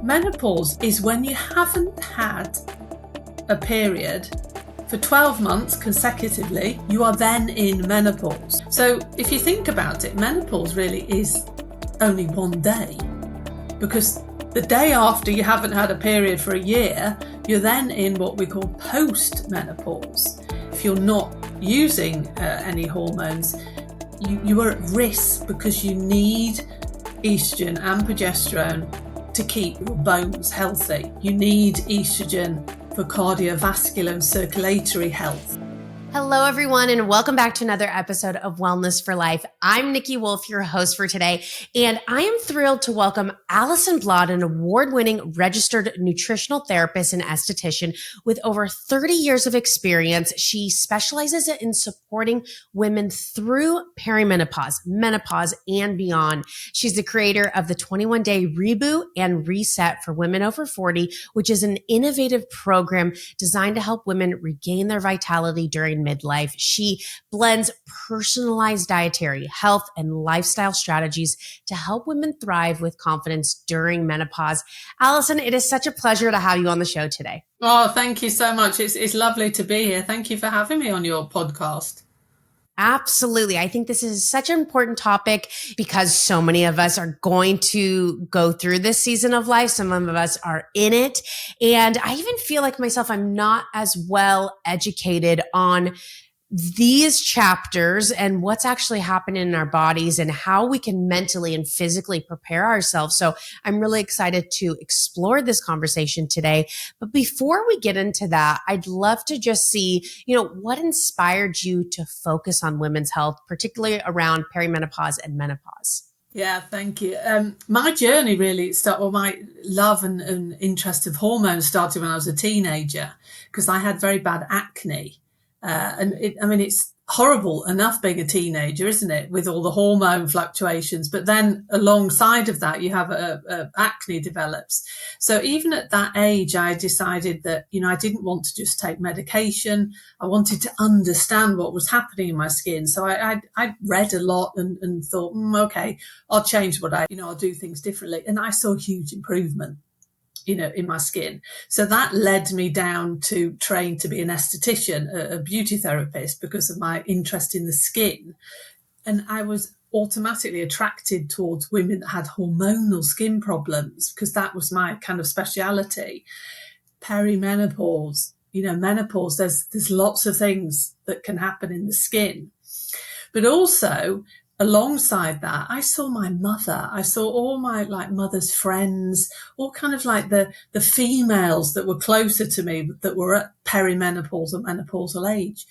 Menopause is when you haven't had a period for 12 months consecutively. You are then in menopause. So if you think about it, menopause really is only one day, because the day after you haven't had a period for a year, you're then in what we call post-menopause. If you're not using any hormones, you are at risk because you need estrogen and progesterone to keep your bones healthy. You need estrogen for cardiovascular and circulatory health. Hello, everyone, and welcome back to another episode of Wellness for Life. I'm Niki Wolf, your host for today, and I am thrilled to welcome Alison Bladh, an award-winning registered nutritional therapist and esthetician with over 30 years of experience. She specializes in supporting women through perimenopause, menopause, and beyond. She's the creator of the 21-day Reboot and Reset for women over 40, which is an innovative program designed to help women regain their vitality during midlife. She blends personalized dietary, health, and lifestyle strategies to help women thrive with confidence during menopause. Alison, it is such a pleasure to have you on the show today. Oh, thank you so much. It's lovely to be here. Thank you for having me on your podcast. Absolutely. I think this is such an important topic because so many of us are going to go through this season of life. Some of us are in it. And I even feel like myself, I'm not as well educated on these chapters and what's actually happening in our bodies and how we can mentally and physically prepare ourselves. So I'm really excited to explore this conversation today. But before we get into that, I'd love to just see, what inspired you to focus on women's health, particularly around perimenopause and menopause? Yeah, thank you. My journey really my love and interest of hormones started when I was a teenager, because I had very bad acne. It's horrible enough being a teenager, isn't it, with all the hormone fluctuations? But then alongside of that, you have acne develops. So even at that age, I decided that, I didn't want to just take medication. I wanted to understand what was happening in my skin. So I read a lot and thought, okay, I'll change I'll do things differently. And I saw huge improvement in my skin. So that led me down to train to be an esthetician, a beauty therapist, because of my interest in the skin. And I was automatically attracted towards women that had hormonal skin problems, because that was my kind of speciality. Perimenopause, menopause, there's lots of things that can happen in the skin. But also, alongside that, I saw my mother. I saw all my mother's friends, all kind of the females that were closer to me that were at perimenopause or menopausal age,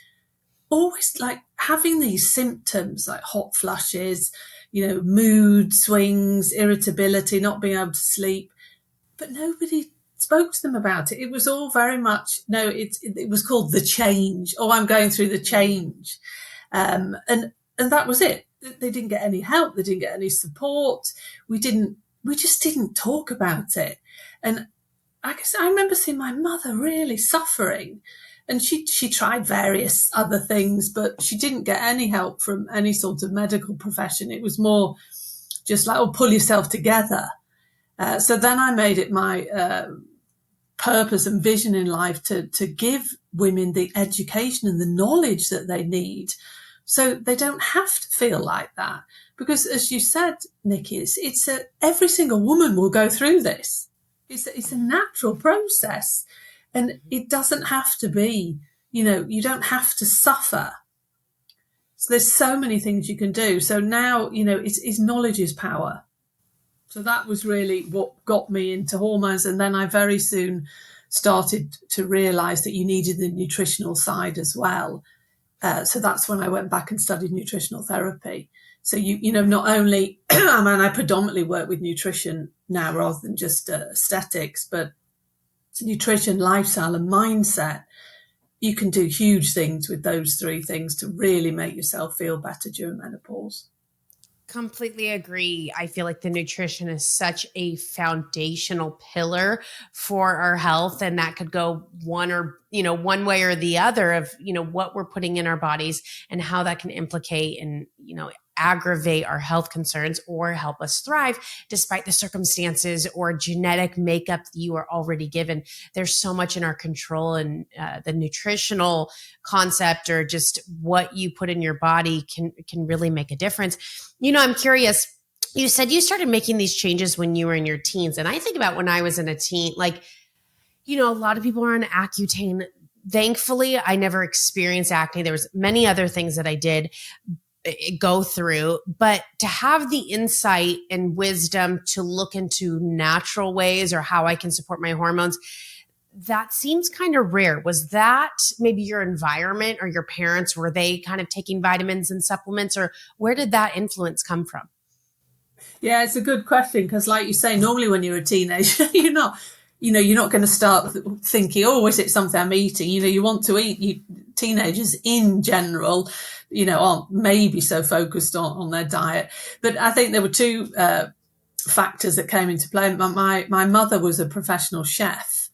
always having these symptoms like hot flushes, mood swings, irritability, not being able to sleep. But nobody spoke to them about it. It was all very much, it was called the change. Oh, I'm going through the change. And that was it. They didn't get any help. They didn't get any support. We just didn't talk about it. And I guess I remember seeing my mother really suffering, and she tried various other things, but she didn't get any help from any sort of medical profession. It was more just pull yourself together. So then I made it my purpose and vision in life to give women the education and the knowledge that they need, so they don't have to feel like that. Because as you said, Niki, every single woman will go through this. It's a natural process, and it doesn't have to be, you don't have to suffer. So there's so many things you can do. So now, it's knowledge is power. So that was really what got me into hormones. And then I very soon started to realize that you needed the nutritional side as well. So that's when I went back and studied nutritional therapy. So, not only, I predominantly work with nutrition now rather than just aesthetics, but nutrition, lifestyle and mindset. You can do huge things with those three things to really make yourself feel better during menopause. Completely agree. I feel like the nutrition is such a foundational pillar for our health, and that could go one way or the other of, what we're putting in our bodies and how that can implicate and, aggravate our health concerns or help us thrive despite the circumstances or genetic makeup that you are already given. There's so much in our control, and the nutritional concept or just what you put in your body can really make a difference. I'm curious, you said you started making these changes when you were in your teens. And I think about when I was in a teen, like, a lot of people are on Accutane. Thankfully, I never experienced acne. There was many other things that I did go through, but to have the insight and wisdom to look into natural ways or how I can support my hormones, that seems kind of rare. Was that maybe your environment or your parents? Were they kind of taking vitamins and supplements, or where did that influence come from? Yeah, it's a good question, because like you say, normally when you're a teenager, you're not going to start thinking, oh, is it something I'm eating? You want to eat. Teenagers in general, aren't maybe so focused on their diet. But I think there were two factors that came into play. My mother was a professional chef.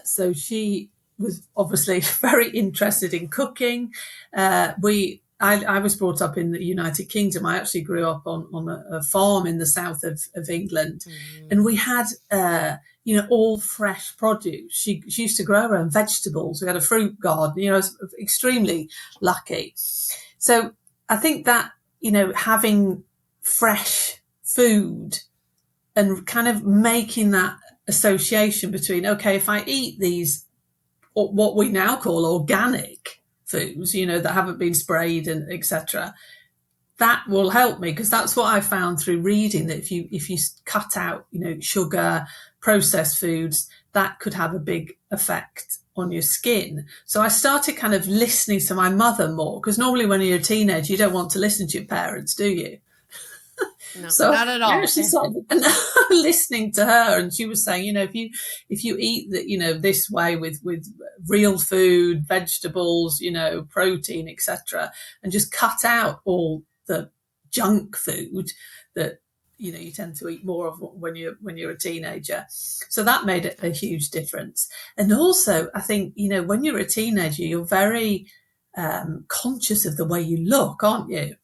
So she was obviously very interested in cooking. I was brought up in the United Kingdom. I actually grew up on a farm in the south of England. And we had, all fresh produce. She used to grow her own vegetables. We had a fruit garden. I was extremely lucky. So I think that, having fresh food and kind of making that association between, okay, if I eat these, what we now call organic foods, that haven't been sprayed and etc., that will help me, because that's what I found through reading, that if you cut out, sugar, processed foods, that could have a big effect on your skin. So I started kind of listening to my mother more, because normally when you're a teenager, you don't want to listen to your parents, do you? No, so not at all. I actually started listening to her, and she was saying, if you eat that, this way with real food, vegetables, protein, etc., and just cut out all the junk food that you tend to eat more of when you're a teenager. So that made a huge difference. And also, I think when you're a teenager, you're very conscious of the way you look, aren't you?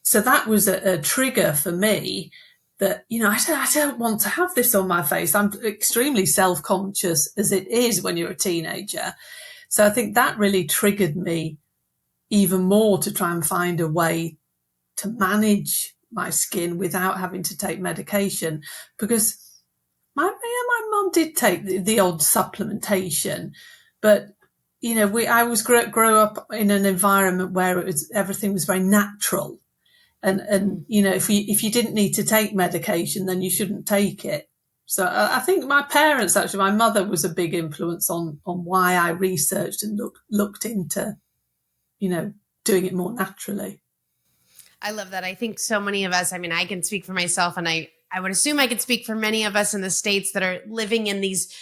So that was a trigger for me that, I don't want to have this on my face. I'm extremely self-conscious as it is when you're a teenager. So I think that really triggered me even more to try and find a way to manage my skin without having to take medication, because my mum did take the odd supplementation, but I was grew up in an environment where everything was very natural. And if you didn't need to take medication, then you shouldn't take it. So I think my parents, actually, my mother was a big influence on why I researched and looked into, doing it more naturally. I love that. I think so many of us, I can speak for myself, and I would assume I could speak for many of us in the States that are living in these,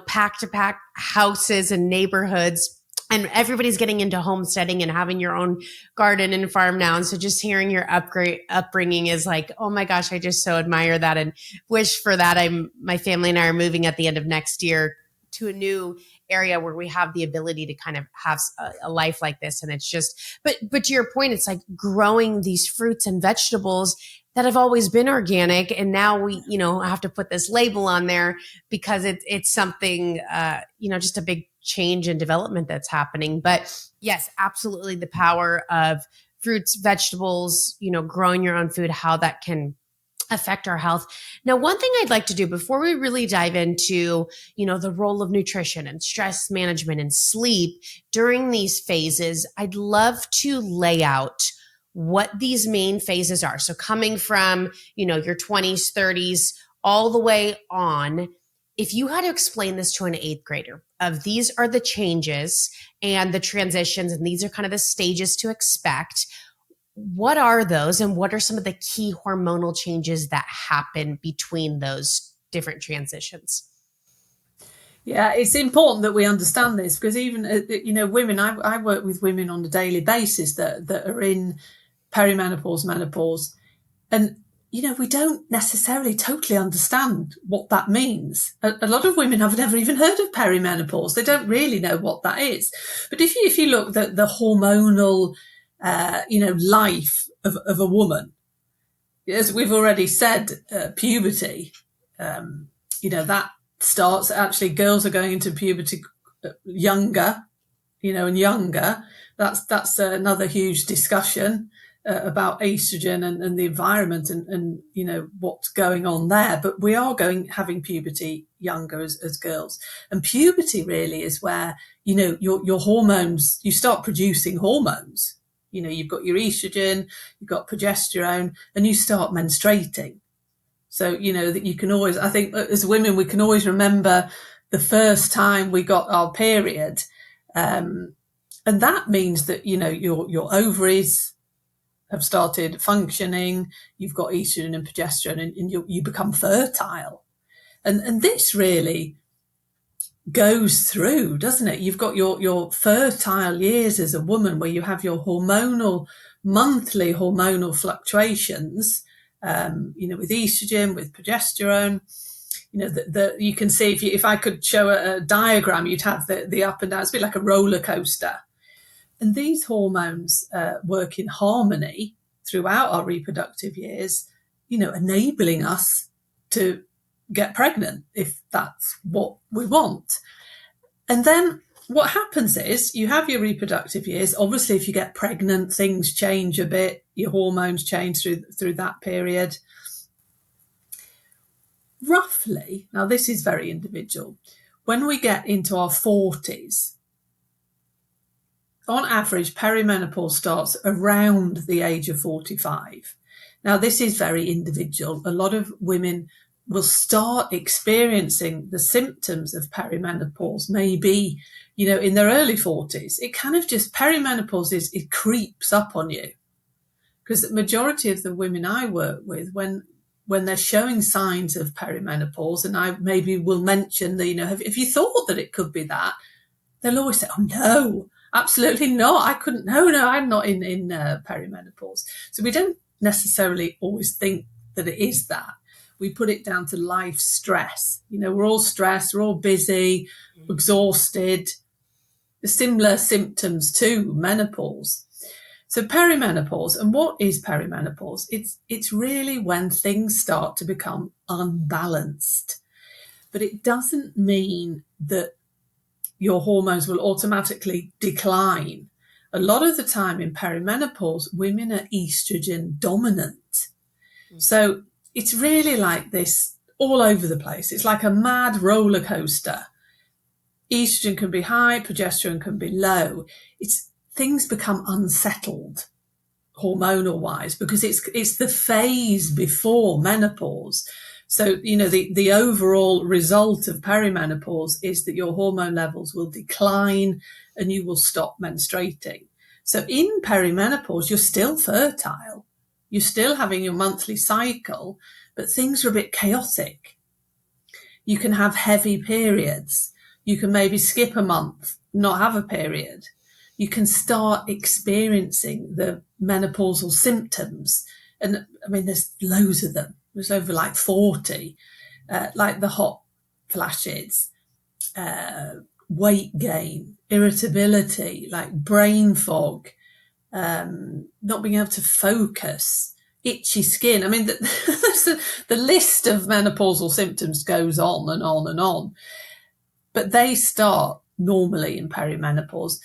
pack-to-pack houses and neighborhoods. And everybody's getting into homesteading and having your own garden and farm now. And so just hearing your upbringing is like, oh my gosh, I just so admire that and wish for that. My family and I are moving at the end of next year to a new area where we have the ability to kind of have a life like this. And it's just, but to your point, it's like growing these fruits and vegetables that have always been organic. And now we, have to put this label on there because it's something, just a big change and development that's happening. But yes, absolutely, the power of fruits, vegetables, growing your own food, how that can affect our health. Now, one thing I'd like to do before we really dive into, the role of nutrition and stress management and sleep during these phases, I'd love to lay out what these main phases are. So coming from, your 20s, 30s, all the way on, if you had to explain this to an 8th grader of these are the changes and the transitions, and these are kind of the stages to expect, what are those, and what are some of the key hormonal changes that happen between those different transitions? Yeah, it's important that we understand this, because even, women, I work with women on a daily basis that are in perimenopause, menopause, and we don't necessarily totally understand what that means. A lot of women have never even heard of perimenopause. They don't really know what that is. But if you look at the hormonal life of a woman. As we've already said, puberty, that starts, actually girls are going into puberty younger, and younger. That's another huge discussion about estrogen and the environment and what's going on there. But we are having puberty younger as girls. And puberty really is where, your hormones, you start producing hormones. You've got your estrogen, you've got progesterone, and you start menstruating. So, that you can always, I think as women, we can always remember the first time we got our period. And that means that, your ovaries have started functioning, you've got estrogen and progesterone, and you become fertile. And this really goes through, doesn't it? You've got your fertile years as a woman where you have your monthly hormonal fluctuations, with estrogen, with progesterone. You can see, if I could show a diagram, you'd have the up and down. It's a bit like a roller coaster. And these hormones work in harmony throughout our reproductive years, enabling us to get pregnant if that's what we want. And then what happens is you have your reproductive years. Obviously, if you get pregnant, things change a bit. Your hormones change through that period. Roughly, now this is very individual, when we get into our 40s, on average, perimenopause starts around the age of 45. Now, this is very individual. A lot of women will start experiencing the symptoms of perimenopause maybe, in their early 40s. It kind of just, perimenopause it creeps up on you. Because the majority of the women I work with, when they're showing signs of perimenopause, and I maybe will mention that, have you thought that it could be that? They'll always say, oh, no, absolutely not. I couldn't. No, I'm not in perimenopause. So we don't necessarily always think that it is that. We put it down to life stress. We're all stressed, we're all busy, exhausted. Similar symptoms to menopause. So perimenopause, and what is perimenopause? It's really when things start to become unbalanced. But it doesn't mean that your hormones will automatically decline. A lot of the time in perimenopause, women are estrogen dominant. So it's really like this all over the place. It's like a mad roller coaster. Estrogen can be high, progesterone can be low. Things become unsettled hormonal wise because it's the phase before menopause. So, the overall result of perimenopause is that your hormone levels will decline and you will stop menstruating. So in perimenopause, you're still fertile. You're still having your monthly cycle, but things are a bit chaotic. You can have heavy periods. You can maybe skip a month, not have a period. You can start experiencing the menopausal symptoms. And there's loads of them. There's over like 40, like the hot flashes, weight gain, irritability, like brain fog, not being able to focus, itchy skin. The list of menopausal symptoms goes on and on and on. But they start normally in perimenopause.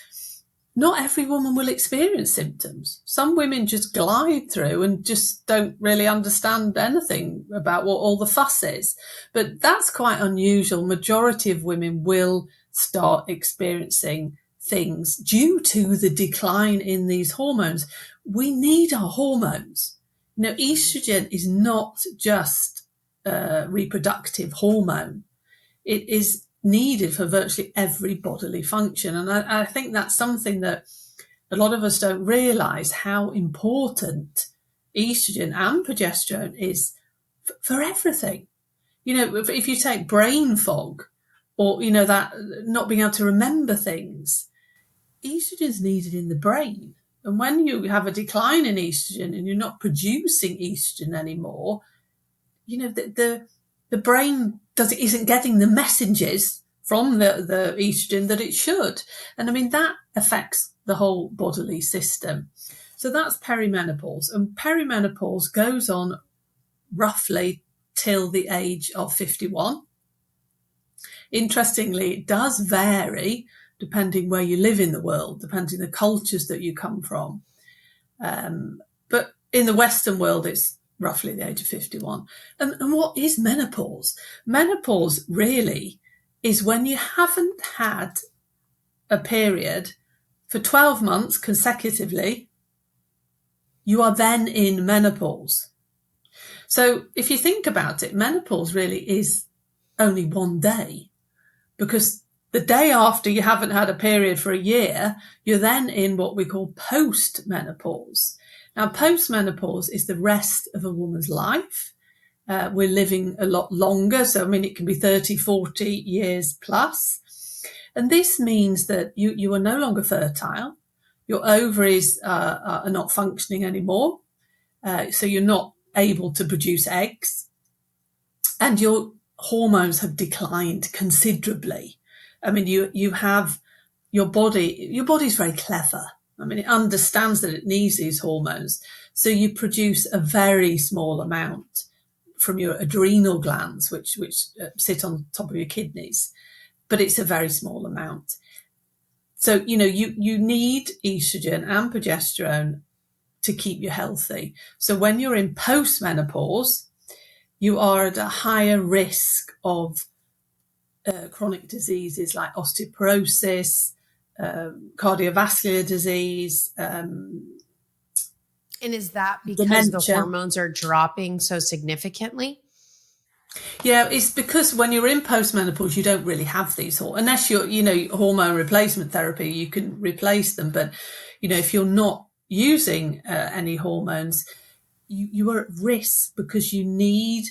Not every woman will experience symptoms. Some women just glide through and just don't really understand anything about what all the fuss is. But that's quite unusual. Majority of women will start experiencing things due to the decline in these hormones. We need our hormones. Estrogen is not just a reproductive hormone. It is needed for virtually every bodily function. And I think that's something that a lot of us don't realize, how important estrogen and progesterone is for everything. If you take brain fog or, that not being able to remember things, estrogen is needed in the brain. And when you have a decline in estrogen and you're not producing estrogen anymore, the brain isn't getting the messages from the estrogen that it should. And that affects the whole bodily system. So that's perimenopause. And perimenopause goes on roughly till the age of 51. Interestingly, it does vary depending where you live in the world, depending the cultures that you come from. But in the Western world, it's roughly the age of 51. And what is menopause? Menopause really is when you haven't had a period for 12 months consecutively. You are then in menopause. So if you think about it, menopause really is only one day, because the day after you haven't had a period for a year, you're then in what we call post-menopause. Now, post-menopause is the rest of a woman's life. We're living a lot longer. So, I mean, it can be 30, 40 years plus. And this means that you are no longer fertile. Your ovaries are not functioning anymore. So you're not able to produce eggs. And your hormones have declined considerably. I mean, you have your body's very clever. I mean, it understands that it needs these hormones. So you produce a very small amount from your adrenal glands, which sit on top of your kidneys, but it's a very small amount. So, you need estrogen and progesterone to keep you healthy. So when you're in postmenopause, you are at a higher risk of chronic diseases like osteoporosis, cardiovascular disease. And is that because dementia. The hormones are dropping so significantly? Yeah, it's because when you're in postmenopause, you don't really have these unless you're, hormone replacement therapy, you can replace them. But, if you're not using any hormones, you are at risk because you need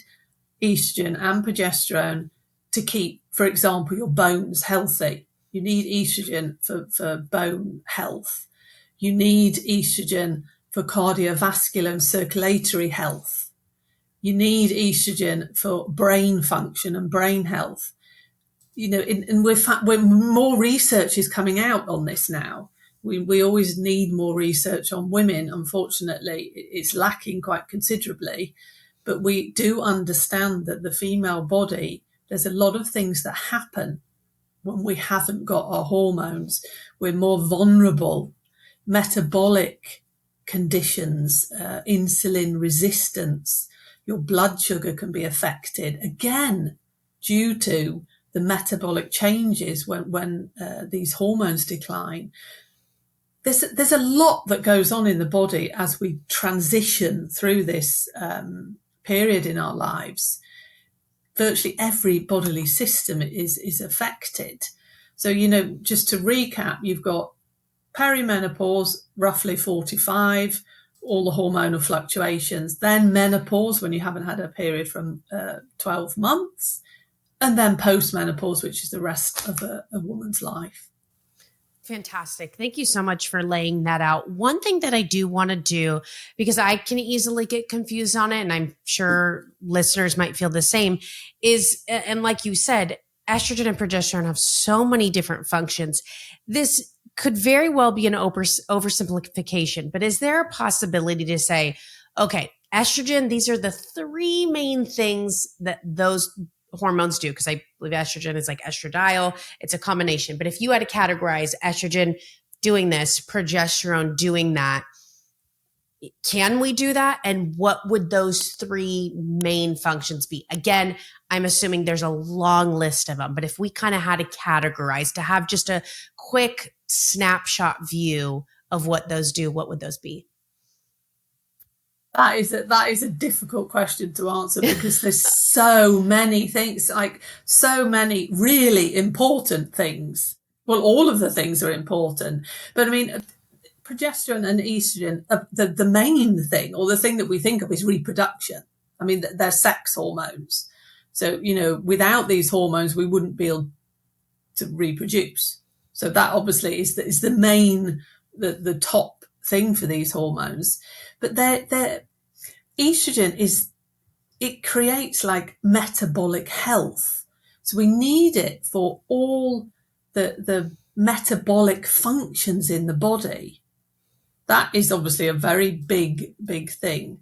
estrogen and progesterone to keep, for example, your bones healthy. You need estrogen for bone health. You need estrogen for cardiovascular and circulatory health. You need estrogen for brain function and brain health. And we're more research is coming out on this now. We always need more research on women. Unfortunately, it's lacking quite considerably. But we do understand that the female body, there's a lot of things that happen when we haven't got our hormones. We're more vulnerable. Metabolic conditions, insulin resistance, your blood sugar can be affected, again, due to the metabolic changes when these hormones decline. There's a lot that goes on in the body as we transition through this period in our lives. Virtually every bodily system is affected. So, just to recap, you've got perimenopause, roughly 45, all the hormonal fluctuations, then menopause when you haven't had a period from 12 months, and then postmenopause, which is the rest of a woman's life. Fantastic. Thank you so much for laying that out. One thing that I do want to do, because I can easily get confused on it, and I'm sure listeners might feel the same, is, and like you said, estrogen and progesterone have so many different functions. This could very well be an oversimplification, but is there a possibility to say, okay, estrogen, these are the three main things that those hormones do? Because I believe estrogen is like estradiol. It's a combination. But if you had to categorize estrogen doing this, progesterone doing that, can we do that? And what would those three main functions be? Again, I'm assuming there's a long list of them, but if we kind of had to categorize, to have just a quick snapshot view of what those do, what would those be? That is a difficult question to answer because there's so many things, like so many really important things. Well, all of the things are important, but I mean, progesterone and estrogen, the main thing, or the thing that we think of, is reproduction. I mean, they're sex hormones. So, without these hormones, we wouldn't be able to reproduce. So that obviously is the main, the top thing for these hormones. But they're estrogen it creates like metabolic health. So we need it for all the metabolic functions in the body. That is obviously a very big, big thing.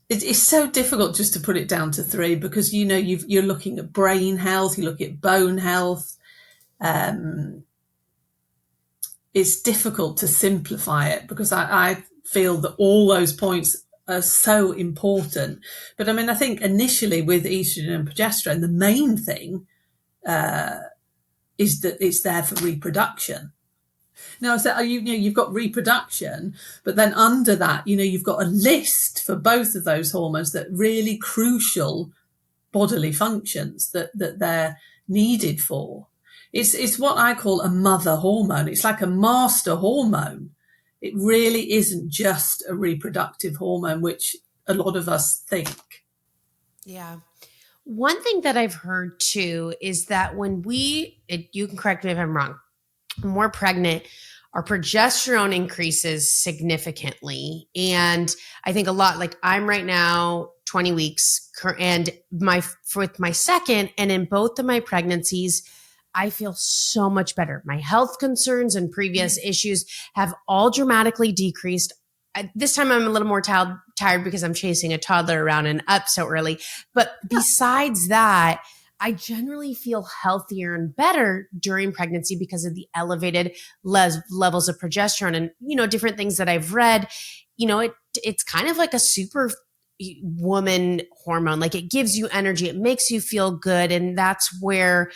It's so difficult just to put it down to three because, you know, you're looking at brain health, you look at bone health. It's difficult to simplify it because I feel that all those points are so important. But I mean, I think initially with estrogen and progesterone, the main thing is that it's there for reproduction. Now, so you've got reproduction, but then under that, you know, you've got a list for both of those hormones that really crucial bodily functions that they're needed for. It's what I call a mother hormone. It's like a master hormone. It really isn't just a reproductive hormone, which a lot of us think. Yeah. One thing that I've heard too is that when you can correct me if I'm wrong, when we're pregnant, our progesterone increases significantly. And I think a lot, like I'm right now 20 weeks and with my second, and in both of my pregnancies, I feel so much better. My health concerns and previous issues have all dramatically decreased. This time I'm a little more tired because I'm chasing a toddler around and up so early. But besides that, I generally feel healthier and better during pregnancy because of the elevated levels of progesterone and, you know, different things that I've read. You know, it's kind of like a super woman hormone. Like it gives you energy. It makes you feel good. And that's where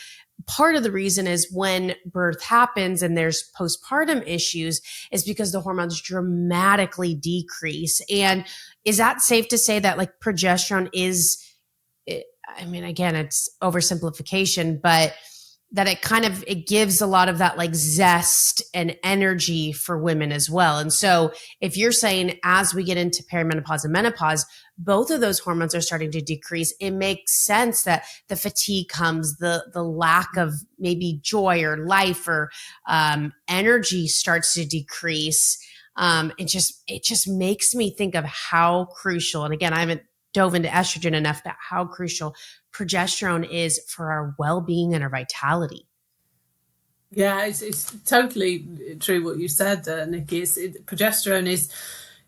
part of the reason is when birth happens and there's postpartum issues is because the hormones dramatically decrease. And is that safe to say that like progesterone is, I mean, again, it's oversimplification, but that it gives a lot of that like zest and energy for women as well. And so if you're saying as we get into perimenopause and menopause, both of those hormones are starting to decrease, it makes sense that the fatigue comes, the lack of maybe joy or life or energy starts to decrease. It just makes me think of how crucial, and again, I haven't dove into estrogen enough, but how crucial progesterone is for our well-being and our vitality. Yeah, it's totally true what you said, Nikki. Progesterone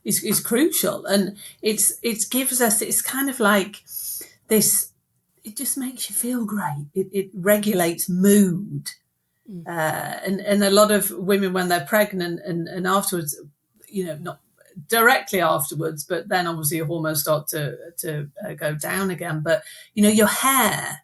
is crucial, and it gives us. It's kind of like this. It just makes you feel great. It regulates mood, and a lot of women when they're pregnant and afterwards, you know, not directly afterwards, but then obviously your hormones start to go down again. But you know, your hair,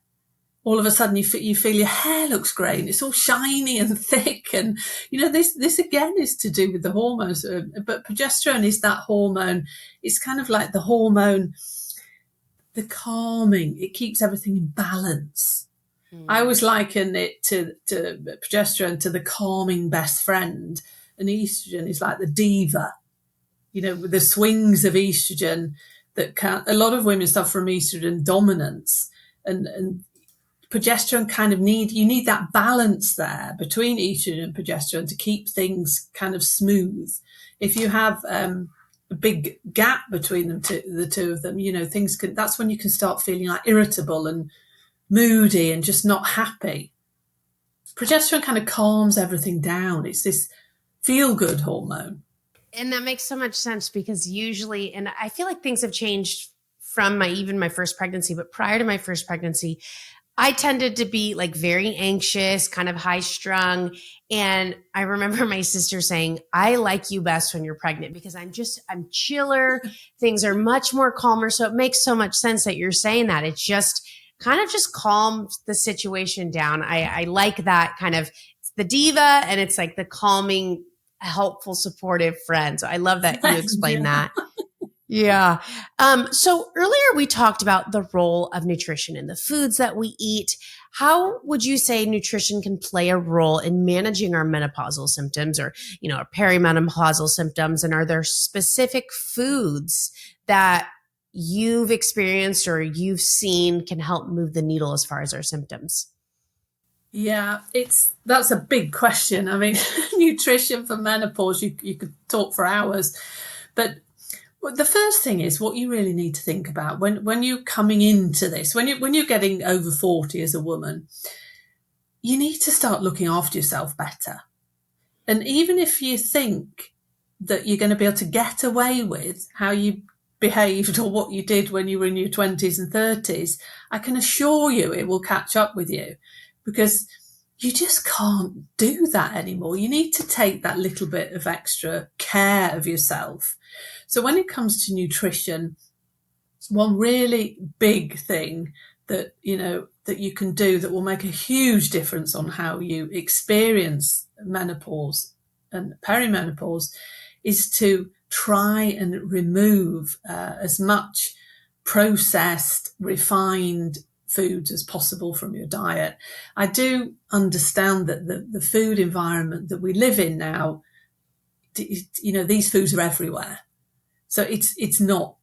all of a sudden you feel your hair looks great and it's all shiny and thick, and you know this again is to do with the hormones. But progesterone is that hormone. It's kind of like the hormone, the calming. It keeps everything in balance. I always liken it to progesterone to the calming best friend, and estrogen is like the diva. You know, with the swings of estrogen a lot of women suffer from estrogen dominance, and progesterone kind of you need that balance there between estrogen and progesterone to keep things kind of smooth. If you have a big gap between the two of them, you know, that's when you can start feeling like irritable and moody and just not happy. Progesterone kind of calms everything down. It's this feel-good hormone. And that makes so much sense because usually, and I feel like things have changed from even my first pregnancy, but prior to my first pregnancy, I tended to be like very anxious, kind of high strung. And I remember my sister saying, I like you best when you're pregnant because I'm chiller. Things are much more calmer. So it makes so much sense that you're saying that. It's just kind of just calms the situation down. I like that kind of, it's the diva and it's like the calming, helpful, supportive friend. So I love that you explained that. Yeah. So earlier we talked about the role of nutrition in the foods that we eat. How would you say nutrition can play a role in managing our menopausal symptoms or, you know, our perimenopausal symptoms? And are there specific foods that you've experienced or you've seen can help move the needle as far as our symptoms? Yeah, that's a big question. I mean, nutrition for menopause, you could talk for hours. But the first thing is what you really need to think about when you're coming into this, when you're getting over 40 as a woman, you need to start looking after yourself better. And even if you think that you're going to be able to get away with how you behaved or what you did when you were in your 20s and 30s, I can assure you it will catch up with you, because you just can't do that anymore. You need to take that little bit of extra care of yourself. So when it comes to nutrition, one really big thing that, that you can do that will make a huge difference on how you experience menopause and perimenopause is to try and remove as much processed, refined foods as possible from your diet. I do understand that the food environment that we live in now, these foods are everywhere. So it's not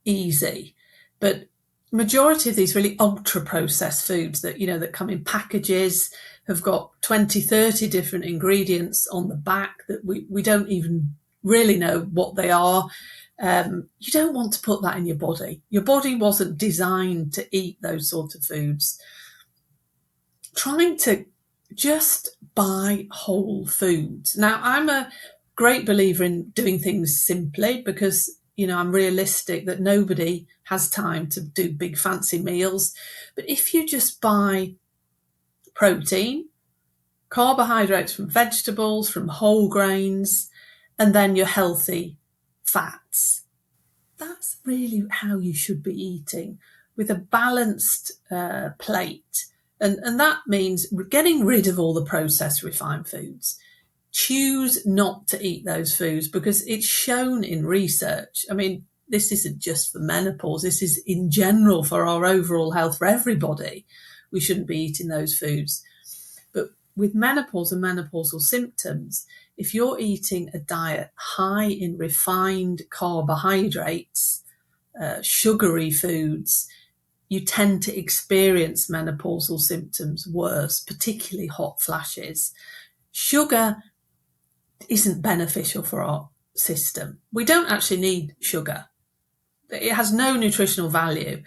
easy, but majority of these really ultra processed foods that, that come in packages have got 20, 30 different ingredients on the back that we don't even really know what they are. You don't want to put that in your body. Your body wasn't designed to eat those sort of foods. Trying to just buy whole foods. Now, I'm a great believer in doing things simply because, I'm realistic that nobody has time to do big fancy meals. But if you just buy protein, carbohydrates from vegetables, from whole grains, and then your healthy fats, that's really how you should be eating, with a balanced plate. And that means getting rid of all the processed refined foods. Choose not to eat those foods because it's shown in research. I mean, this isn't just for menopause. This is in general for our overall health, for everybody. We shouldn't be eating those foods. But with menopause and menopausal symptoms, if you're eating a diet high in refined carbohydrates, sugary foods, you tend to experience menopausal symptoms worse, particularly hot flashes. Sugar isn't beneficial for our system. We don't actually need sugar. It has no nutritional value.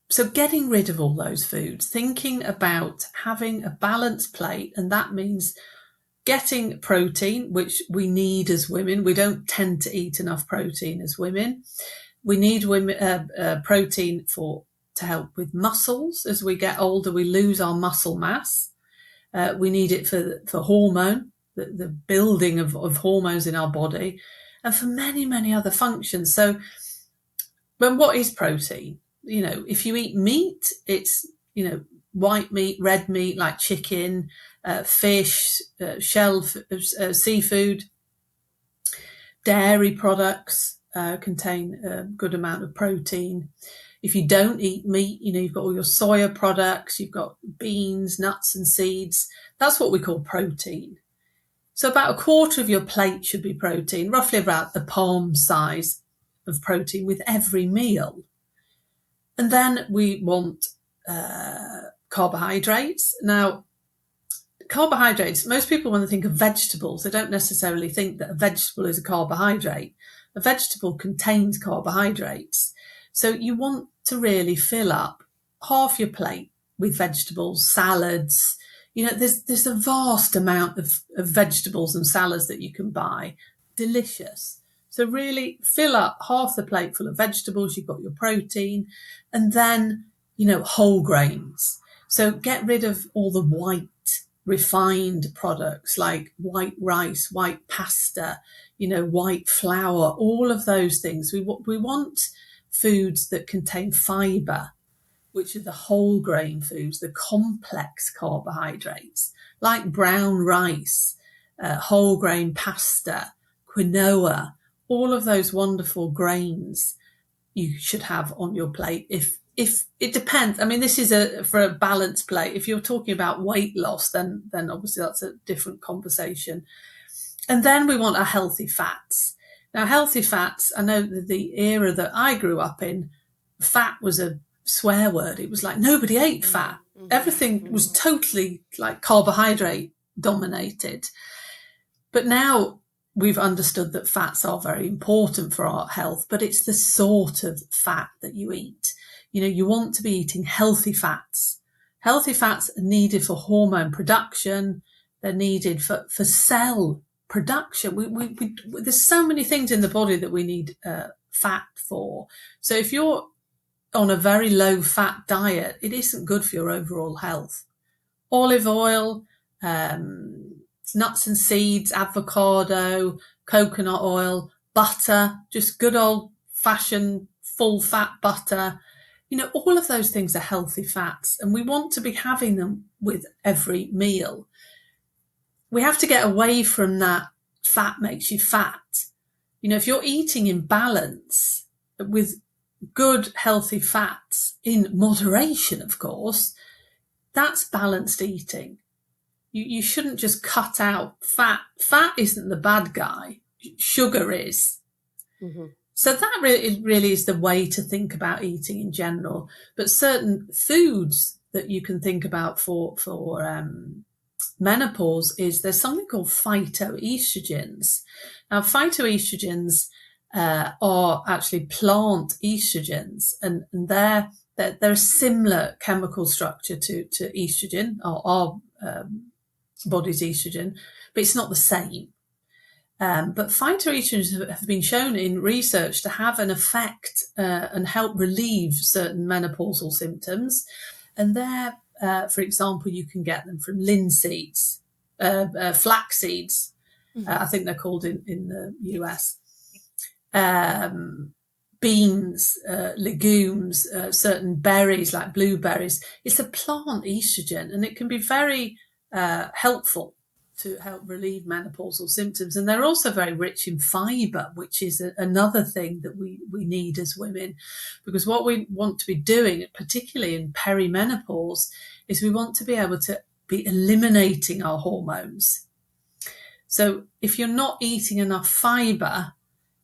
So getting rid of all those foods, thinking about having a balanced plate, and that means getting protein, which we need as women. We don't tend to eat enough protein as women. We need protein to help with muscles. As we get older, we lose our muscle mass. We need it for hormone, the building of hormones in our body, and for many, many other functions. So, but what is protein? If you eat meat, it's, white meat, red meat, like chicken, fish, seafood. Dairy products contain a good amount of protein. If you don't eat meat, you've got all your soya products, you've got beans, nuts and seeds. That's what we call protein. So about a quarter of your plate should be protein, roughly about the palm size of protein with every meal. And then we want carbohydrates. Now, carbohydrates, most people, when they think of vegetables, they don't necessarily think that a vegetable is a carbohydrate. A vegetable contains carbohydrates. So you want to really fill up half your plate with vegetables, salads. There's a vast amount of vegetables and salads that you can buy. Delicious. So really fill up half the plate full of vegetables. You've got your protein, and then, whole grains. So get rid of all the white refined products like white rice, white pasta, white flour, all of those things. We want foods that contain fiber, which are the whole grain foods, the complex carbohydrates, like brown rice, whole grain pasta, quinoa, all of those wonderful grains you should have on your plate. If it depends, I mean, this is for a balanced plate. If you're talking about weight loss, then obviously that's a different conversation. And then we want our healthy fats. Now, healthy fats, I know that the era that I grew up in, fat was a swear word. It was like nobody ate fat. Everything was totally like carbohydrate dominated. But now we've understood that fats are very important for our health, but it's the sort of fat that you eat. You want to be eating healthy fats. Healthy fats are needed for hormone production. They're needed for cell production. There's so many things in the body that we need fat for. So if you're on a very low fat diet, it isn't good for your overall health. Olive oil, nuts and seeds, avocado, coconut oil, butter, just good old fashioned full fat butter. All of those things are healthy fats, and we want to be having them with every meal. We have to get away from that fat makes you fat. If you're eating in balance with good healthy fats in moderation, of course, that's balanced eating. You shouldn't just cut out fat. Fat isn't the bad guy. Sugar is. Mm-hmm. So that really is the way to think about eating in general. But certain foods that you can think about for menopause is there's something called phytoestrogens. Now, phytoestrogens are actually plant estrogens, and they're a similar chemical structure to estrogen, or our body's estrogen, but it's not the same. But phytoestrogens have been shown in research to have an effect and help relieve certain menopausal symptoms. And they're, for example, you can get them from linseeds, flax seeds. Mm-hmm. I think they're called in the US. Beans, legumes, certain berries like blueberries. It's a plant estrogen, and it can be very helpful to help relieve menopausal symptoms. And they're also very rich in fibre, which is another thing that we need as women, because what we want to be doing, particularly in perimenopause, is we want to be able to be eliminating our hormones. So if you're not eating enough fibre,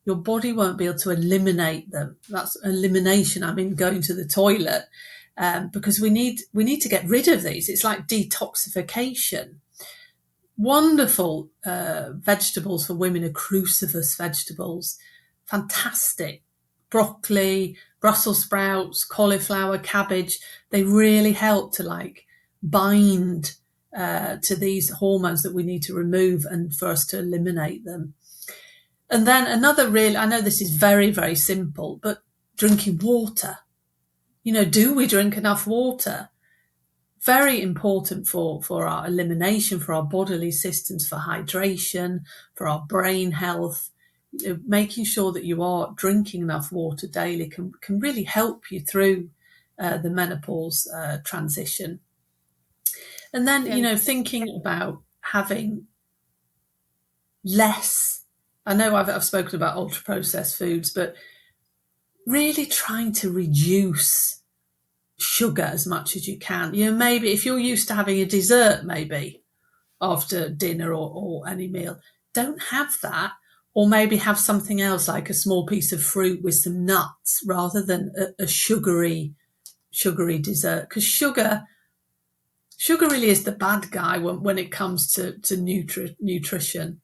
your body won't be able to eliminate them. That's elimination. I mean, going to the toilet, because we need to get rid of these. It's like detoxification. Wonderful vegetables for women are cruciferous vegetables. Fantastic. Broccoli, Brussels sprouts, cauliflower, cabbage. They really help to bind to these hormones that we need to remove and for us to eliminate them. And then another I know this is very, very simple, but drinking water. Do we drink enough water? Very important for our elimination, for our bodily systems, for hydration, for our brain health. Making sure that you are drinking enough water daily can really help you through the menopause transition. And then, thinking about having less. I know I've spoken about ultra-processed foods, but really trying to reduce sugar as much as you can. Maybe if you're used to having a dessert, maybe after dinner or any meal, don't have that, or maybe have something else like a small piece of fruit with some nuts rather than a sugary dessert, because sugar really is the bad guy when it comes to nutrition.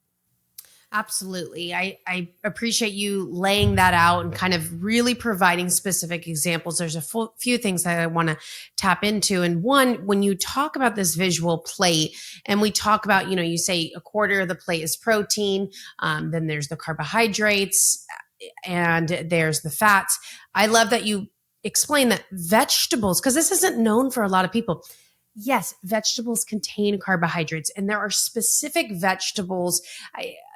Absolutely. I appreciate you laying that out and kind of really providing specific examples. There's a few things that I want to tap into. And one, when you talk about this visual plate and we talk about, you say a quarter of the plate is protein, then there's the carbohydrates and there's the fats. I love that you explain that vegetables, because this isn't known for a lot of people. Yes, vegetables contain carbohydrates, and there are specific vegetables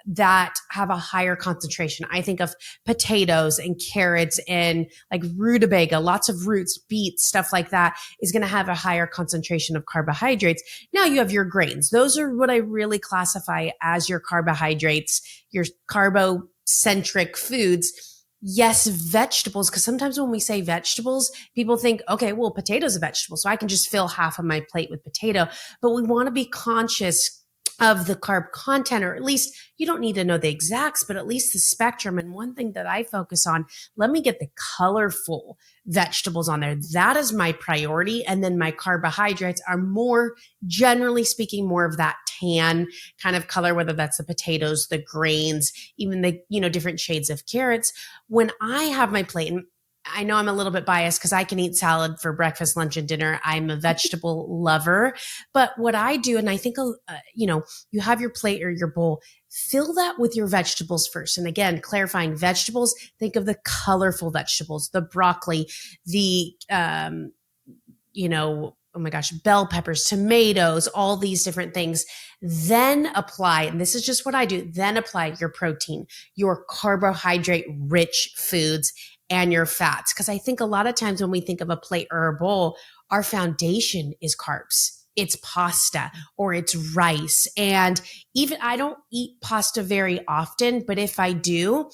that have a higher concentration. I think of potatoes and carrots and like rutabaga, lots of roots, beets, stuff like that is going to have a higher concentration of carbohydrates. Now you have your grains. Those are what I really classify as your carbohydrates, your carbocentric foods. Yes, vegetables, because sometimes when we say vegetables, people think, okay, well, potato's a vegetable, so I can just fill half of my plate with potato. But we want to be conscious of the carb content, or at least you don't need to know the exacts, but at least the spectrum. And one thing that I focus on, let me get the colorful vegetables on there. That is my priority. And then my carbohydrates are more, generally speaking, more of that tan kind of color, whether that's the potatoes, the grains, even the, different shades of carrots. When I have my plate, and I know I'm a little bit biased because I can eat salad for breakfast, lunch, and dinner. I'm a vegetable lover. But what I do, and I think, you have your plate or your bowl, fill that with your vegetables first. And again, clarifying vegetables, think of the colorful vegetables, the broccoli, the, oh my gosh, bell peppers, tomatoes, all these different things. Then apply, and this is just what I do, then apply your protein, your carbohydrate rich foods, and your fats. Because I think a lot of times when we think of a plate or a bowl, our foundation is carbs. It's pasta or it's rice. And even I don't eat pasta very often, but if I do,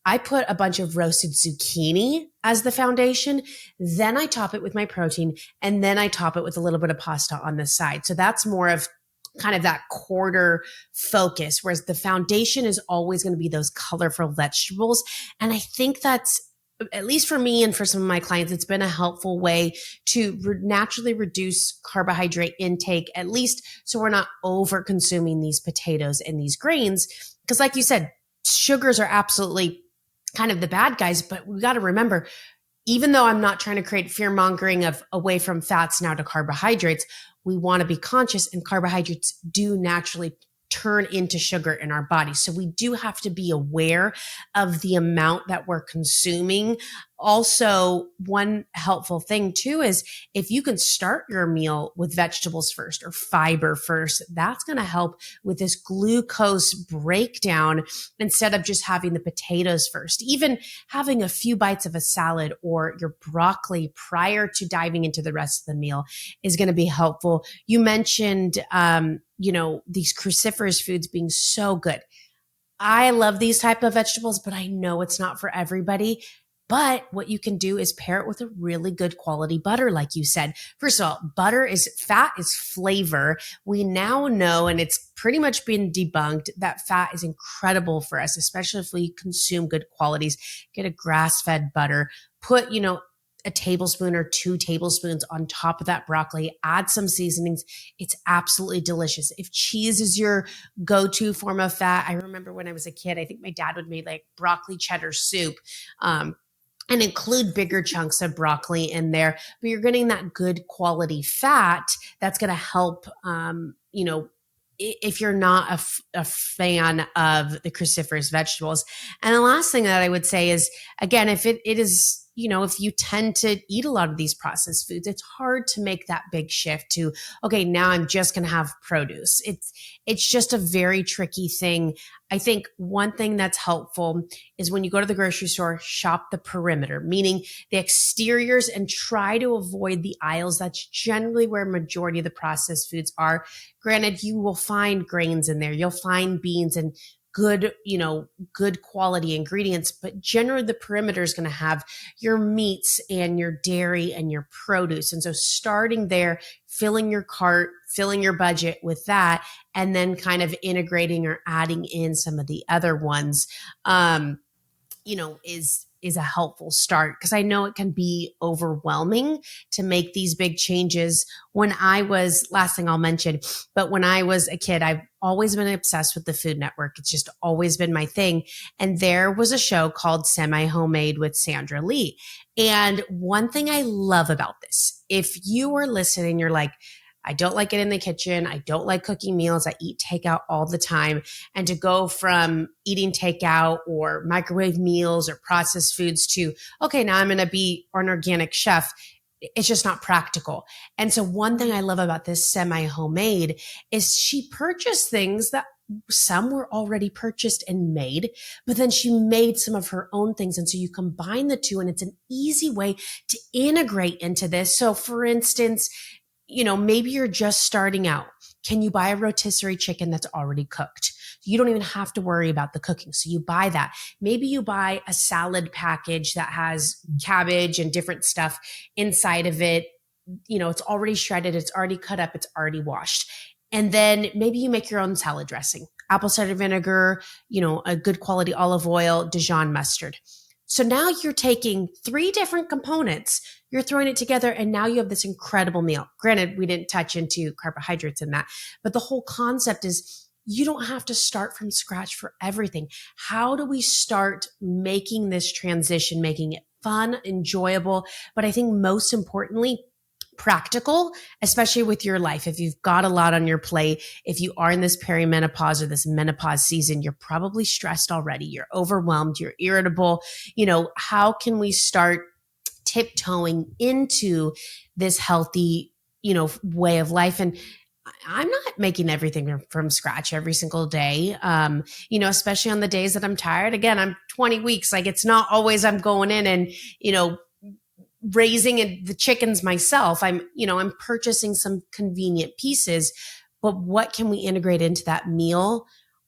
I put a bunch of roasted zucchini as the foundation. Then I top it with my protein, and then I top it with a little bit of pasta on the side. So that's more of kind of that quarter focus, whereas the foundation is always going to be those colorful vegetables. And I think that's, at least for me and for some of my clients, it's been a helpful way to naturally reduce carbohydrate intake, at least so we're not over consuming these potatoes and these grains. Because like you said, sugars are absolutely kind of the bad guys, but we got to remember, even though I'm not trying to create fear mongering of away from fats now to carbohydrates, we want to be conscious, and carbohydrates do naturally turn into sugar in our body. So we do have to be aware of the amount that we're consuming. Also, one helpful thing too is if you can start your meal with vegetables first or fiber first, that's going to help with this glucose breakdown instead of just having the potatoes first. Even having a few bites of a salad or your broccoli prior to diving into the rest of the meal is going to be helpful. You mentioned, these cruciferous foods being so good. I love these type of vegetables, but I know it's not for everybody. But what you can do is pair it with a really good quality butter, like you said. First of all, fat is flavor. We now know, and it's pretty much been debunked, that fat is incredible for us, especially if we consume good qualities. Get a grass-fed butter, put, a tablespoon or 2 tablespoons on top of that broccoli, add some seasonings. It's absolutely delicious. If cheese is your go-to form of fat, I remember when I was a kid, I think my dad would make like broccoli cheddar soup, and include bigger chunks of broccoli in there, but you're getting that good quality fat that's going to help, if you're not a fan of the cruciferous vegetables. And the last thing that I would say is, again, if it is, if you tend to eat a lot of these processed foods, it's hard to make that big shift to, okay, now I'm just going to have produce. It's just a very tricky thing. I think one thing that's helpful is when you go to the grocery store, shop the perimeter, meaning the exteriors, and try to avoid the aisles. That's generally where majority of the processed foods are. Granted, you will find grains in there. You'll find beans and good quality ingredients, but generally the perimeter is going to have your meats and your dairy and your produce. And so starting there, filling your cart, filling your budget with that, and then kind of integrating or adding in some of the other ones, is a helpful start, because I know it can be overwhelming to make these big changes. Last thing I'll mention, but when I was a kid, I've always been obsessed with the Food Network. It's just always been my thing. And there was a show called Semi-Homemade with Sandra Lee. And one thing I love about this, if you are listening, you're like, I don't like it in the kitchen. I don't like cooking meals. I eat takeout all the time. And to go from eating takeout or microwave meals or processed foods to, okay, now I'm going to be an organic chef, it's just not practical. And so one thing I love about this Semi-Homemade is she purchased things that some were already purchased and made, but then she made some of her own things. And so you combine the two, and it's an easy way to integrate into this. So for instance, maybe you're just starting out. Can you buy a rotisserie chicken that's already cooked? You don't even have to worry about the cooking. So you buy that. Maybe you buy a salad package that has cabbage and different stuff inside of it. It's already shredded. It's already cut up. It's already washed. And then maybe you make your own salad dressing, apple cider vinegar, a good quality olive oil, Dijon mustard. So now you're taking 3 different components, you're throwing it together, and now you have this incredible meal. Granted, we didn't touch into carbohydrates in that, but the whole concept is you don't have to start from scratch for everything. How do we start making this transition, making it fun, enjoyable, but I think most importantly, practical, especially with your life. If you've got a lot on your plate, if you are in this perimenopause or this menopause season, you're probably stressed already. You're overwhelmed, you're irritable. How can we start tiptoeing into this healthy, way of life? And I'm not making everything from scratch every single day. Especially on the days that I'm tired. Again, I'm 20 weeks. Like, it's not always I'm going in and, raising the chickens myself. I'm purchasing some convenient pieces, but what can we integrate into that meal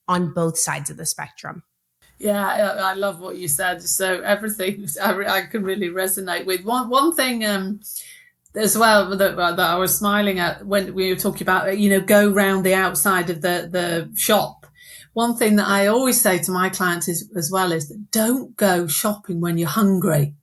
on both sides of the spectrum? Yeah, I love what you said. So everything I can really resonate with. One thing as well that I was smiling at when we were talking about, go round the outside of the shop. One thing that I always say to my clients as well is that don't go shopping when you're hungry.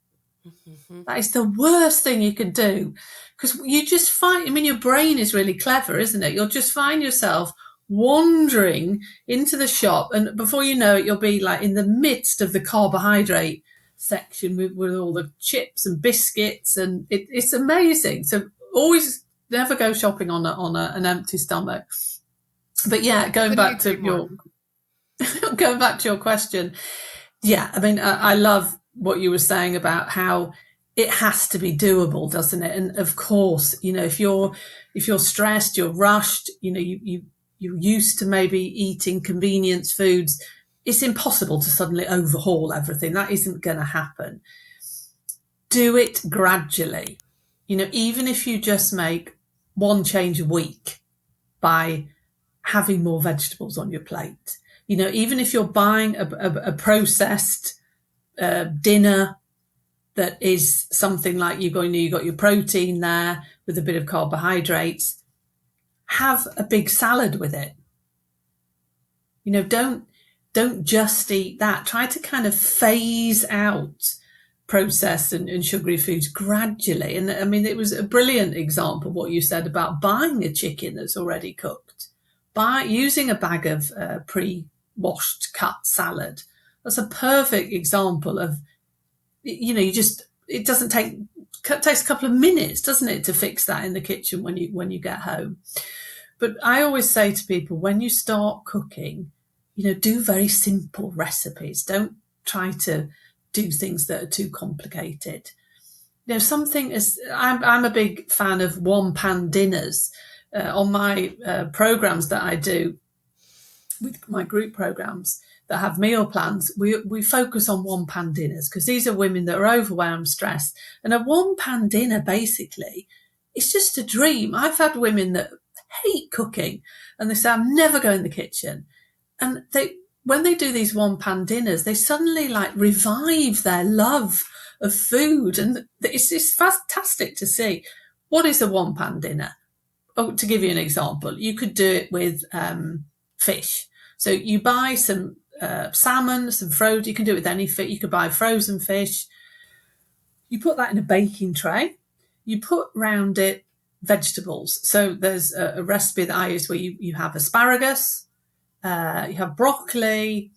Mm-hmm. That is the worst thing you can do, because you just find, your brain is really clever, isn't it? You'll just find yourself wandering into the shop, and before you know it, you'll be like in the midst of the carbohydrate section with all the chips and biscuits, and it's amazing. So always never go shopping on an empty stomach. But yeah, going back to your question, yeah, I love what you were saying about how it has to be doable, doesn't it? And of course, if you're stressed, you're rushed, you're used to maybe eating convenience foods, it's impossible to suddenly overhaul everything. That isn't going to happen. Do it gradually. Even if you just make one change a week by having more vegetables on your plate, even if you're buying a processed dinner that is something like you got your protein there with a bit of carbohydrates, have a big salad with it. Don't just eat that. Try to kind of phase out processed and sugary foods gradually. And it was a brilliant example what you said about buying a chicken that's already cooked, by using a bag of pre-washed cut salad. That's a perfect example of, it takes a couple of minutes, doesn't it, to fix that in the kitchen when you get home. But I always say to people, when you start cooking, do very simple recipes. Don't try to do things that are too complicated. Something is, I'm a big fan of one pan dinners. On my programs that I do with my group programs that have meal plans, we focus on one pan dinners, because these are women that are overwhelmed, stressed. And a one pan dinner, basically, it's just a dream. I've had women that hate cooking and they say, I'm never going in the kitchen. And when they do these one pan dinners, they suddenly revive their love of food. And it's fantastic to see. What is a one pan dinner? Oh, to give you an example, you could do it with fish. So you buy some salmon, some frozen. You can do it with any fish. You could buy frozen fish. You put that in a baking tray. You put round it vegetables. So there's a recipe that I use where you have asparagus, you have broccoli.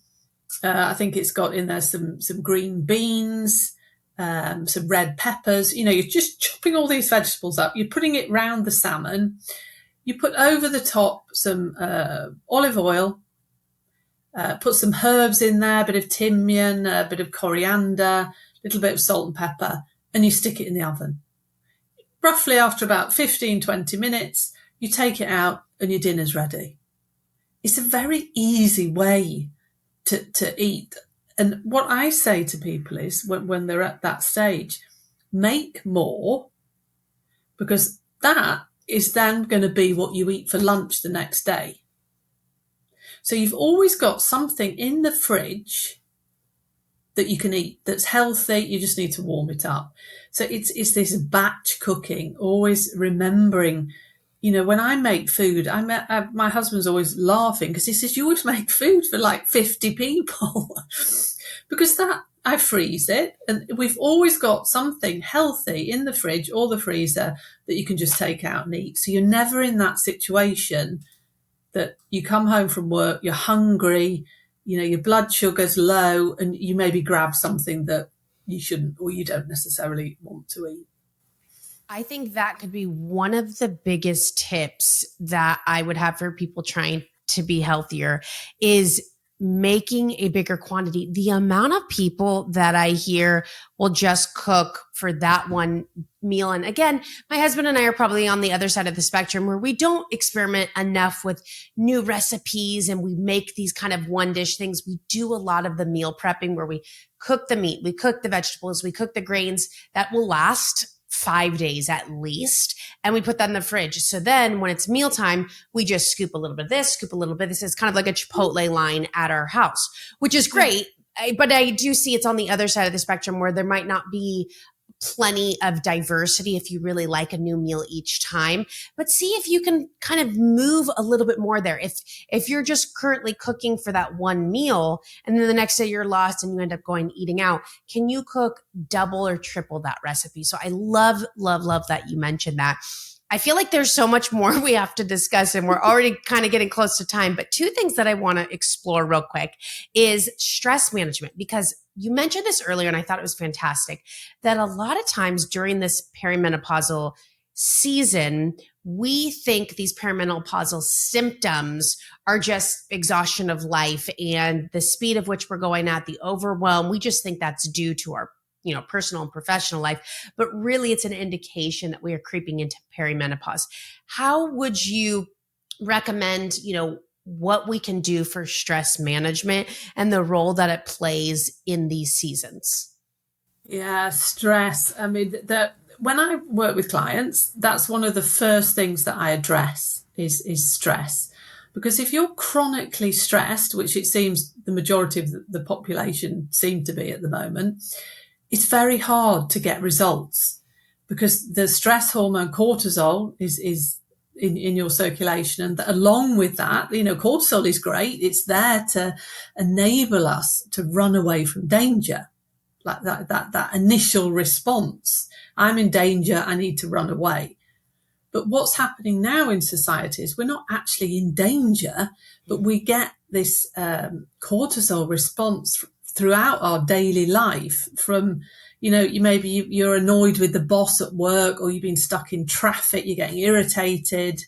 I think it's got in there some green beans, some red peppers. You're just chopping all these vegetables up. You're putting it round the salmon. You put over the top some olive oil, put some herbs in there, a bit of thymian, a bit of coriander, a little bit of salt and pepper, and you stick it in the oven. Roughly after about 15, 20 minutes, you take it out and your dinner's ready. It's a very easy way to eat. And what I say to people is, when they're at that stage, make more, because that is then going to be what you eat for lunch the next day. So you've always got something in the fridge that you can eat that's healthy. You just need to warm it up. So it's this batch cooking, always remembering, when I make food, my husband's always laughing because he says, you always make food for 50 people because I freeze it, and we've always got something healthy in the fridge or the freezer that you can just take out and eat. So you're never in that situation that you come home from work, you're hungry, your blood sugar's low, and you maybe grab something that you shouldn't or you don't necessarily want to eat. I think that could be one of the biggest tips that I would have for people trying to be healthier is making a bigger quantity. The amount of people that I hear will just cook for that one meal. And again, my husband and I are probably on the other side of the spectrum where we don't experiment enough with new recipes and we make these kind of one dish things. We do a lot of the meal prepping where we cook the meat, we cook the vegetables, we cook the grains that will last 5 days at least. And we put that in the fridge. So then when it's mealtime, we just scoop a little bit of this, scoop a little bit of this. It's kind of like a Chipotle line at our house, which is great. But I do see it's on the other side of the spectrum where there might not be plenty of diversity if you really like a new meal each time. But see if you can kind of move a little bit more there. If you're just currently cooking for that one meal and then the next day you're lost and you end up going eating out, can you cook double or triple that recipe? So I love that you mentioned that. I feel like there's so much more we have to discuss and we're already kind of getting close to time. But two things that I want to explore real quick is stress management, because you mentioned this earlier and I thought it was fantastic that a lot of times during this perimenopausal season, we think these perimenopausal symptoms are just exhaustion of life and the speed of which we're going at, the overwhelm. We just think that's due to our personal and professional life, but really it's an indication that we are creeping into perimenopause. How would you recommend, what we can do for stress management and the role that it plays in these seasons? Yeah, stress. I mean, when I work with clients, that's one of the first things that I address is stress. Because if you're chronically stressed, which it seems the majority of the population seem to be at the moment, it's very hard to get results because the stress hormone cortisol is in your circulation. And along with that, cortisol is great. It's there to enable us to run away from danger, like that initial response. I'm in danger. I need to run away. But what's happening now in society is we're not actually in danger, but we get this cortisol response throughout our daily life from, you're annoyed with the boss at work or you've been stuck in traffic, you're getting irritated.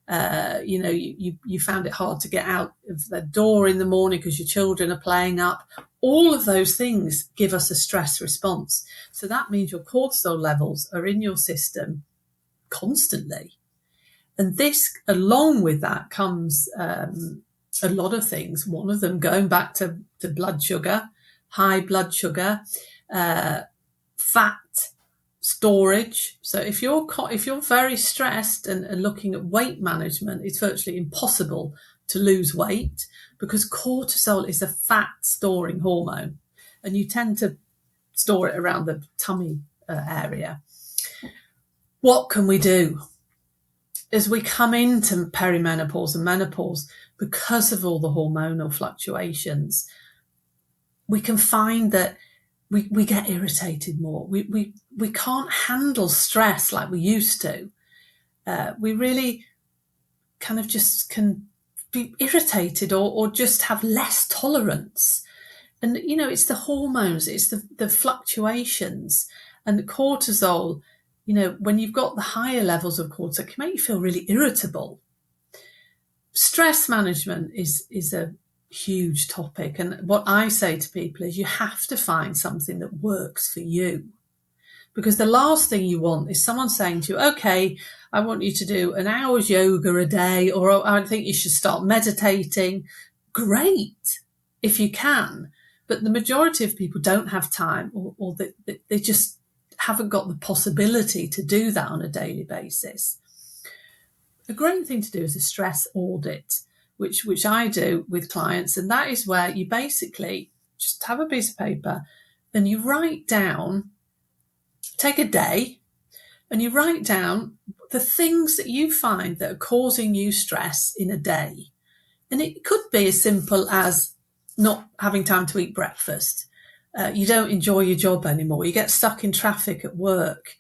You found it hard to get out of the door in the morning because your children are playing up. All of those things give us a stress response. So that means your cortisol levels are in your system constantly. And this, along with that, comes a lot of things. One of them going back to blood sugar, high blood sugar, fat storage. So if you're very stressed and looking at weight management, it's virtually impossible to lose weight because cortisol is a fat storing hormone, and you tend to store it around the tummy area. What can we do? As we come into perimenopause and menopause, because of all the hormonal fluctuations, we can find that we get irritated more. We can't handle stress like we used to. We really kind of just can be irritated or just have less tolerance. And, it's the hormones, it's the fluctuations, and the cortisol. When you've got the higher levels of cortisol, it can make you feel really irritable. Stress management is a huge topic. And what I say to people is you have to find something that works for you. Because the last thing you want is someone saying to you, okay, I want you to do an hour's yoga a day, or I think you should start meditating. Great, if you can. But the majority of people don't have time or they just haven't got the possibility to do that on a daily basis. A great thing to do is a stress audit, which I do with clients. And that is where you basically just have a piece of paper and you write down, take a day, and you write down the things that you find that are causing you stress in a day. And it could be as simple as not having time to eat breakfast. You don't enjoy your job anymore. You get stuck in traffic at work.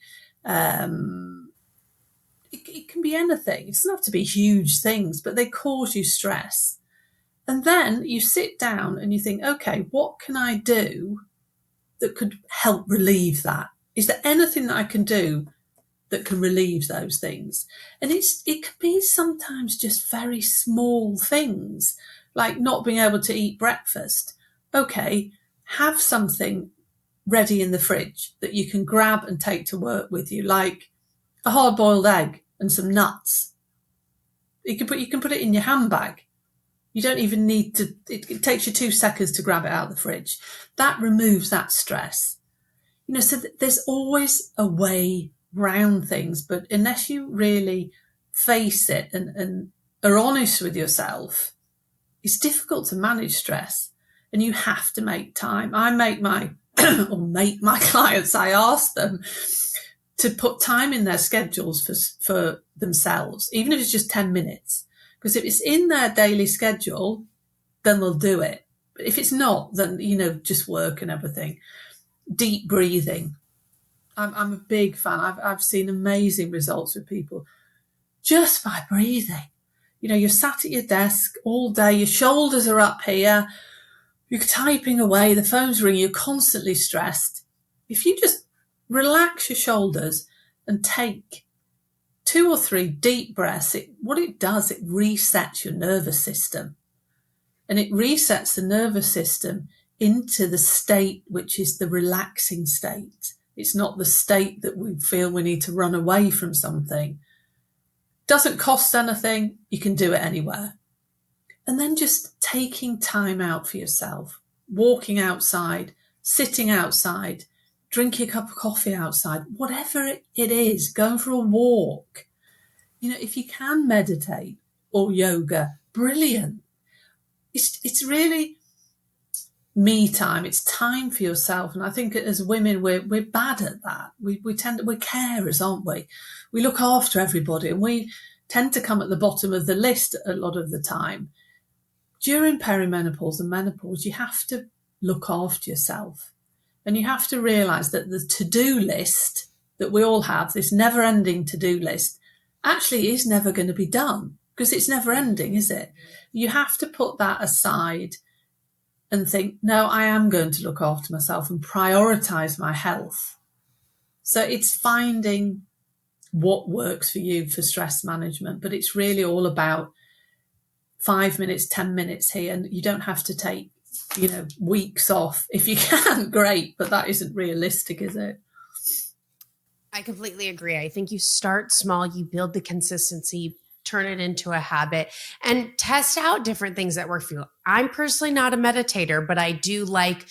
It can be anything. It doesn't have to be huge things, but they cause you stress. And then you sit down and you think, okay, what can I do that could help relieve that? Is there anything that I can do that can relieve those things? And it can be sometimes just very small things, like not being able to eat breakfast. Okay, have something ready in the fridge that you can grab and take to work with you, like a hard-boiled egg and some nuts. You can put it in your handbag. You don't even need to, it takes you 2 seconds to grab it out of the fridge. That removes that stress. So there's always a way round things, but unless you really face it and are honest with yourself, it's difficult to manage stress, and you have to make time. I make my clients, I ask them to put time in their schedules for themselves, even if it's just 10 minutes. Because if it's in their daily schedule, then they'll do it. But if it's not, then, just work and everything. Deep breathing. I'm a big fan. I've seen amazing results with people just by breathing. You're sat at your desk all day, your shoulders are up here, you're typing away, the phone's ringing, you're constantly stressed. If you just relax your shoulders and take 2 or 3 deep breaths, what it does, it resets your nervous system. And it resets the nervous system into the state which is the relaxing state. It's not the state that we feel we need to run away from something. Doesn't cost anything. You can do it anywhere. And then just taking time out for yourself, walking outside, sitting outside, drinking a cup of coffee outside, whatever it is, going for a walk. If you can meditate or yoga, brilliant. It's really me time. It's time for yourself. And I think as women, we're bad at that. We're carers, aren't we? We look after everybody, and we tend to come at the bottom of the list a lot of the time. During perimenopause and menopause, you have to look after yourself. And you have to realize that the to-do list that we all have, this never-ending to-do list, actually is never going to be done, because it's never ending, is it? You have to put that aside and think, no, I am going to look after myself and prioritize my health. So it's finding what works for you for stress management, but it's really all about 5 minutes, 10 minutes here, and you don't have to take, weeks off. If you can, great, but that isn't realistic, is it? I completely agree. I think you start small, you build the consistency, turn it into a habit, and test out different things that work for you. I'm personally not a meditator, but I do like,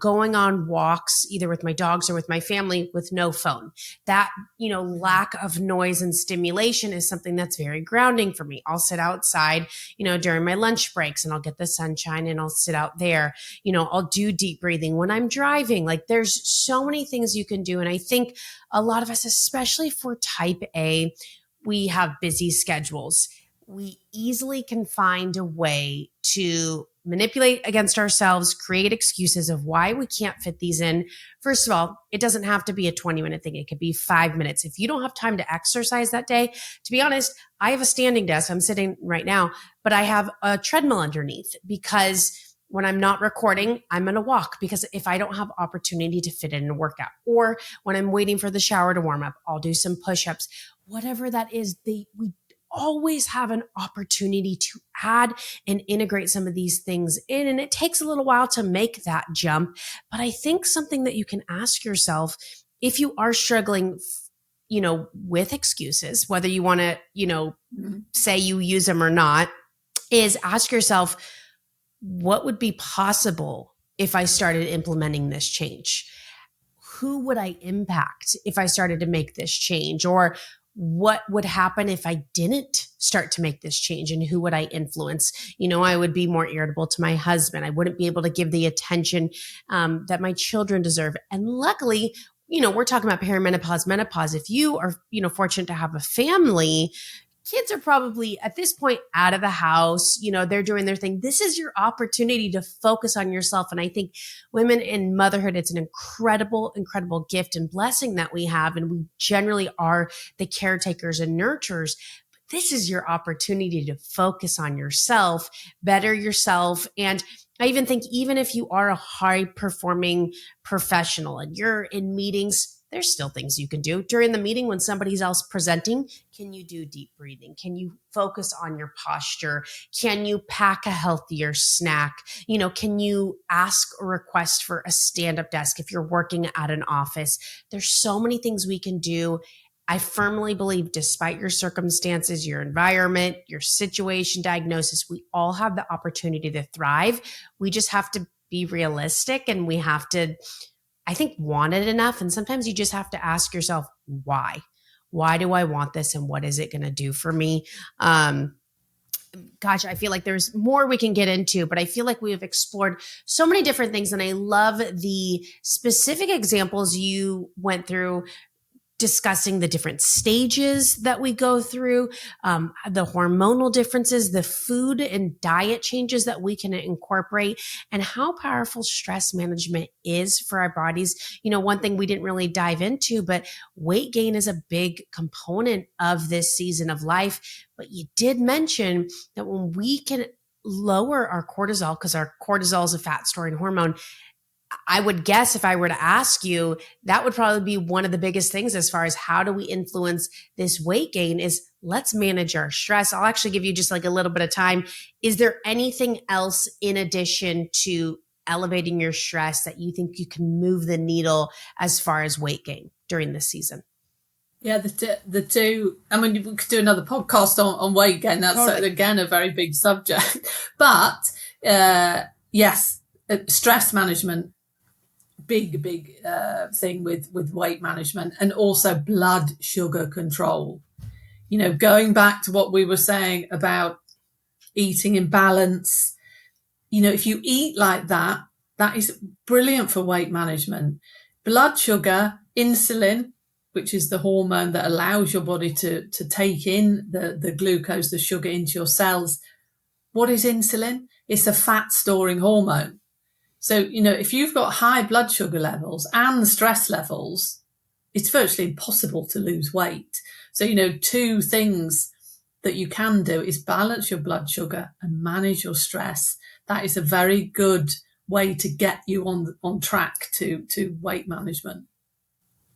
going on walks, either with my dogs or with my family, with no phone. That, lack of noise and stimulation is something that's very grounding for me. I'll sit outside, during my lunch breaks, and I'll get the sunshine and I'll sit out there. I'll do deep breathing when I'm driving. Like, there's so many things you can do. And I think a lot of us, especially for type A, we have busy schedules. We easily can find a way to manipulate against ourselves, create excuses of why we can't fit these in. First of all, it doesn't have to be a 20-minute thing. It could be 5 minutes. If you don't have time to exercise that day, to be honest, I have a standing desk. I'm sitting right now, but I have a treadmill underneath, because when I'm not recording, I'm going to walk, because if I don't have opportunity to fit in a workout, or when I'm waiting for the shower to warm up, I'll do some push-ups. Whatever that is, we always have an opportunity to add and integrate some of these things in. And it takes a little while to make that jump. But I think something that you can ask yourself, if you are struggling, with excuses, whether you want to, say you use them or not, is ask yourself, what would be possible if I started implementing this change? Who would I impact if I started to make this change? Or what would happen if I didn't start to make this change, and who would I influence? I would be more irritable to my husband. I wouldn't be able to give the attention that my children deserve. And luckily, we're talking about perimenopause, menopause. If you are, fortunate to have a family, kids are probably at this point out of the house, they're doing their thing. This is your opportunity to focus on yourself. And I think women in motherhood, it's an incredible, incredible gift and blessing that we have. And we generally are the caretakers and nurturers. But this is your opportunity to focus on yourself, better yourself. And I even think even if you are a high performing professional and you're in meetings, there's still things you can do during the meeting when somebody's else presenting. Can you do deep breathing? Can you focus on your posture? Can you pack a healthier snack? Can you ask or request for a stand-up desk if you're working at an office? There's so many things we can do. I firmly believe despite your circumstances, your environment, your situation, diagnosis, we all have the opportunity to thrive. We just have to be realistic, and we have to, I think, want it enough. And sometimes you just have to ask yourself, why? Why do I want this? And what is it going to do for me? Gosh, I feel like there's more we can get into, but I feel like we have explored so many different things. And I love the specific examples you went through, discussing the different stages that we go through, the hormonal differences, the food and diet changes that we can incorporate, and how powerful stress management is for our bodies. One thing we didn't really dive into, but weight gain is a big component of this season of life. But you did mention that when we can lower our cortisol, because our cortisol is a fat storing hormone, I would guess if I were to ask you, that would probably be one of the biggest things as far as how do we influence this weight gain is let's manage our stress. I'll actually give you just like a little bit of time. Is there anything else in addition to elevating your stress that you think you can move the needle as far as weight gain during this season? Yeah, the two, I mean, we could do another podcast on weight gain. That's Totally. Again, a very big subject. But yes, stress management, big thing with weight management, and also blood sugar control. Going back to what we were saying about eating in balance, if you eat like that, that is brilliant for weight management. Blood sugar, insulin, which is the hormone that allows your body to take in the glucose, the sugar into your cells. What is insulin? It's a fat storing hormone. So, if you've got high blood sugar levels and stress levels, it's virtually impossible to lose weight. So, two things that you can do is balance your blood sugar and manage your stress. That is a very good way to get you on track to weight management.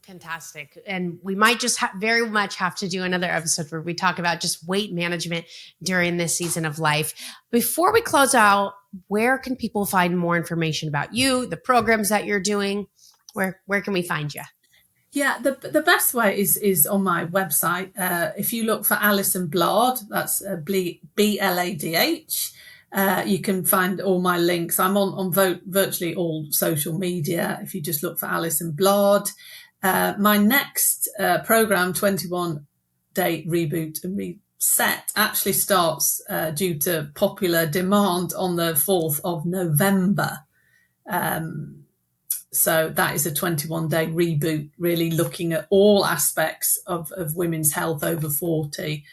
Fantastic. And we might just very much have to do another episode where we talk about just weight management during this season of life. Before we close out, where can people find more information about you, the programs that you're doing? Where can we find you? Yeah, the best way is on my website. If you look for Alison Bladh, that's BLADH. You can find all my links. I'm on virtually all social media. If you just look for Alison Bladh. My next program, 21-day Reboot and Reset, actually starts due to popular demand on the 4th of November. So that is a 21-day reboot, really looking at all aspects of women's health over 40.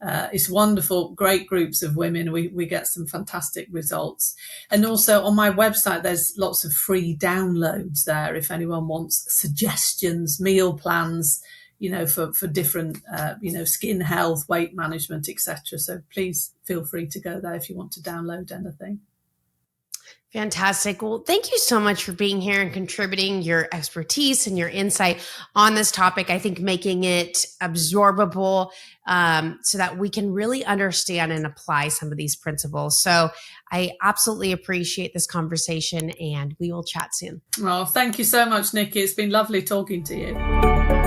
It's wonderful, great groups of women. We get some fantastic results. And also on my website, there's lots of free downloads there if anyone wants suggestions, meal plans, for different, skin health, weight management, etc. So please feel free to go there if you want to download anything. Fantastic. Well, thank you so much for being here and contributing your expertise and your insight on this topic. I think making it absorbable so that we can really understand and apply some of these principles. So I absolutely appreciate this conversation, and we will chat soon. Well, thank you so much, Niki. It's been lovely talking to you.